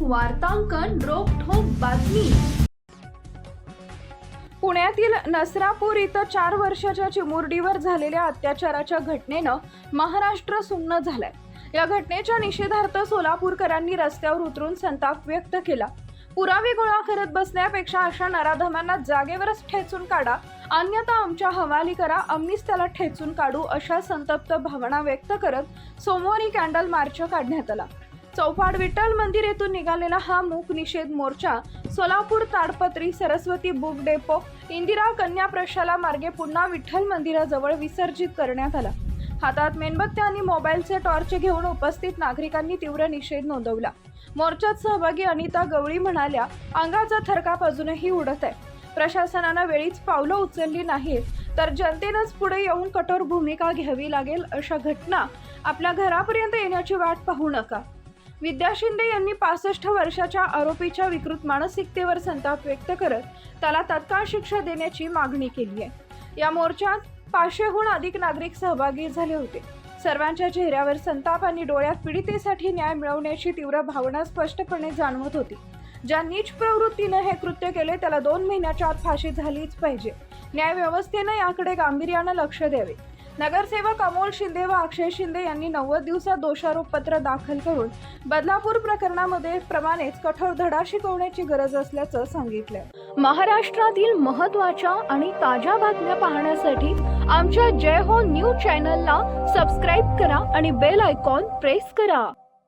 वार्तांकन रोखठोक बातमी। पुण्यातील नसरापूर इथं 4 वर्षाच्या चिमुरडीवर झालेल्या अत्याचाराच्या घटनेनं महाराष्ट्र सुन्न झालाय। या घटनेच्या निषेधार्थ सोलापूरकरांनी रस्त्यावर उतरून संताप व्यक्त केला। पुरावे गोळा करत बसण्यापेक्षा अशा नराधमांना जागेवरच ठेचून काढा, अन्यथा आमच्या हवाली करा, आम्हीच त्याला ठेचून काढू, अशा संतप्त भावना व्यक्त करत सोमवारी कॅन्डल मार्च काढण्यात आला। चौफाड विठ्ठल मंदिर येथून निघालेला हा मूक निषेध मोर्चा सोलापूर ताडपत्री सरस्वती बुक डेपो इंदिरा कन्या प्रशाला मार्गे पुन्हा विठ्ठल मंदिराजवळ विसर्जित करण्यात आला। हातात मेणबत्त्या आणि मोबाईलचे टॉर्च घेऊन उपस्थित नागरिकांनी तीव्र निषेध नोंदवला। मोर्चात सहभागी अनिता गवळी म्हणाल्या, अंगाचा थरकाप अजूनही उडत आहे। प्रशासनाने वेळीच पावलं उचलली नाहीत तर जनतेनंच पुढे येऊन कठोर भूमिका घ्यावी लागेल। अशा घटना आपल्या घरापर्यंत येण्याची वाट पाहू नका। विद्या शिंदे यांनी 65 वर्षाच्या आरोपीच्या विकृत मानसिकतेवर संताप व्यक्त करत त्याला तत्काळ शिक्षा देण्याची मागणी केली आहे। या मोर्चात 500हून अधिक नागरिक सहभागी झाले होते। सर्वांच्या चेहऱ्यावर संताप आणि डोळ्यात पीडितेसाठी न्याय मिळवण्याची तीव्र भावना स्पष्टपणे जाणवत होती। ज्या नीच प्रवृत्तीने हे कृत्य केले त्याला 2 महिन्याच्या आत फाशी झालीच पाहिजे। न्याय व्यवस्थेने याकडे गांभीर्याने लक्ष द्यावे। नगरसेवक अमोल शिंदे व अक्षय शिंदे यांनी 90 दिवसात दोषारोपपत्र दाखल करून बदलापूर प्रकरणामध्ये प्रमाणेच कठोर धडा शिकवण्याची गरज असल्याचं सांगितलं। महाराष्ट्रातील महत्त्वाच्या आणि ताज्या बातम्या पाहण्यासाठी आमच्या जय हो न्यूज चॅनलला सबस्क्राईब करा आणि बेल आयकॉन प्रेस करा।